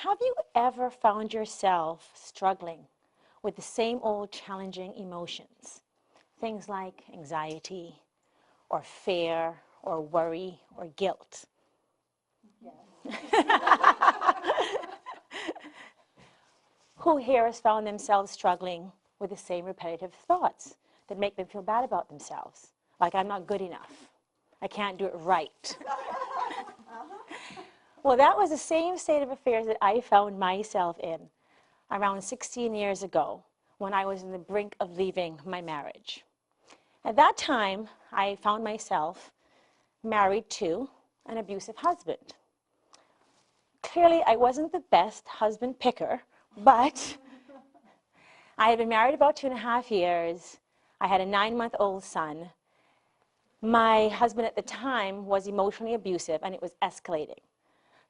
Have you ever found yourself struggling with the same old challenging emotions? Things like anxiety, or fear, or worry, or guilt. Who here has found themselves struggling with the same repetitive thoughts that make them feel bad about themselves? Like, I'm not good enough. I can't do it right. Well, that was the same state of affairs that I found myself in around 16 years ago when I was on the brink of leaving my marriage. At that time, I found myself married to an abusive husband. Clearly, I wasn't the best husband picker, but I had been married about 2.5 years. I had a 9-month-old son. My husband at the time was emotionally abusive, and it was escalating.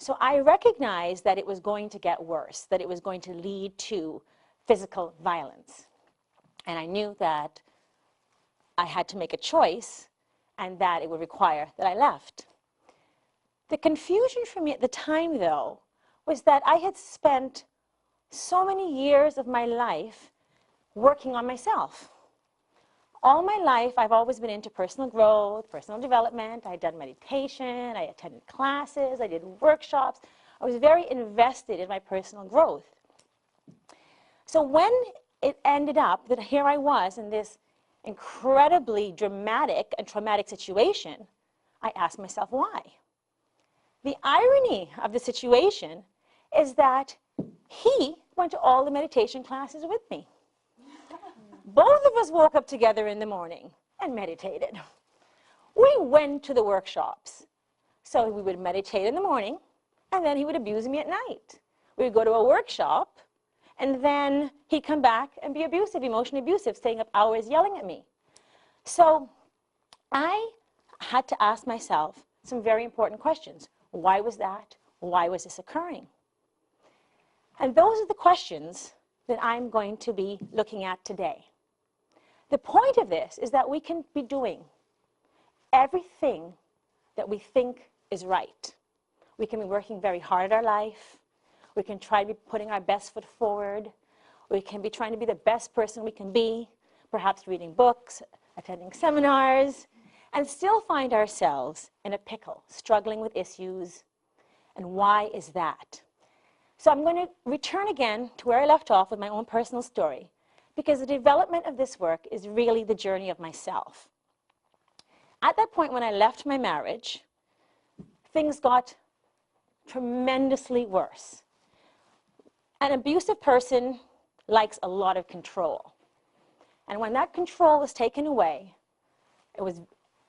So I recognized that it was going to get worse, that it was going to lead to physical violence. And I knew that I had to make a choice and that it would require that I left. The confusion for me at the time, though, was that I had spent so many years of my life working on myself. All my life, I've always been into personal growth, personal development. I had done meditation, I attended classes, I did workshops. I was very invested in my personal growth. So when it ended up that here I was in this incredibly dramatic and traumatic situation, I asked myself why. The irony of the situation is that he went to all the meditation classes with me. Both of us woke up together in the morning and meditated. We went to the workshops. So we would meditate in the morning, and then he would abuse me at night. We would go to a workshop, and then he'd come back and be abusive, emotionally abusive, staying up hours yelling at me. So I had to ask myself some very important questions. Why was that? Why was this occurring? And those are the questions that I'm going to be looking at today. The point of this is that we can be doing everything that we think is right. We can be working very hard at our life. We can try to be putting our best foot forward. We can be trying to be the best person we can be, perhaps reading books, attending seminars, and still find ourselves in a pickle, struggling with issues. And why is that? So I'm going to return again to where I left off with my own personal story, because the development of this work is really the journey of myself. At that point when I left my marriage, things got tremendously worse. An abusive person likes a lot of control. And when that control was taken away,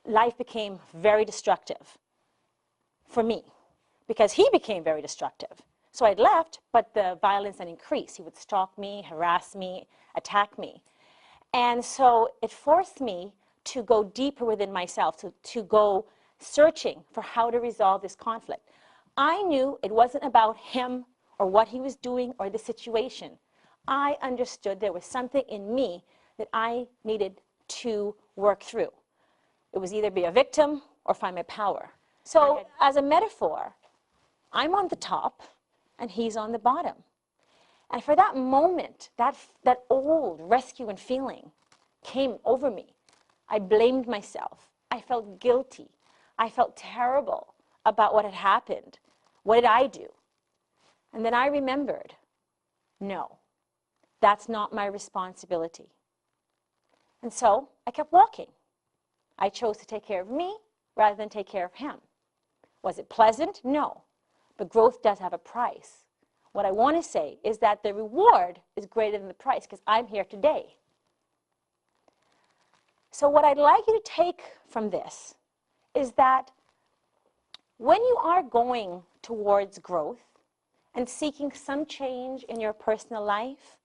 life became very destructive for me, because he became very destructive. So I'd left, but the violence then increased. He would stalk me, harass me, attack me. And so it forced me to go deeper within myself, to go searching for how to resolve this conflict. I knew it wasn't about him or what he was doing or the situation. I understood there was something in me that I needed to work through. It was either be a victim or find my power. So as a metaphor, I'm on the top and he's on the bottom. And for that moment, that old rescuing feeling came over me. I blamed myself. I felt guilty. I felt terrible about what had happened. What did I do? And then I remembered, no, that's not my responsibility. And so I kept walking. I chose to take care of me rather than take care of him. Was it pleasant? No. But growth does have a price. What I want to say is that the reward is greater than the price, because I'm here today. So what I'd like you to take from this is that when you are going towards growth and seeking some change in your personal life,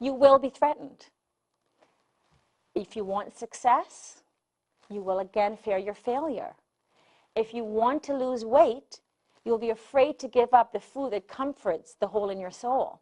you will be threatened. If you want success, you will again fear your failure. If you want to lose weight, you'll be afraid to give up the food that comforts the hole in your soul.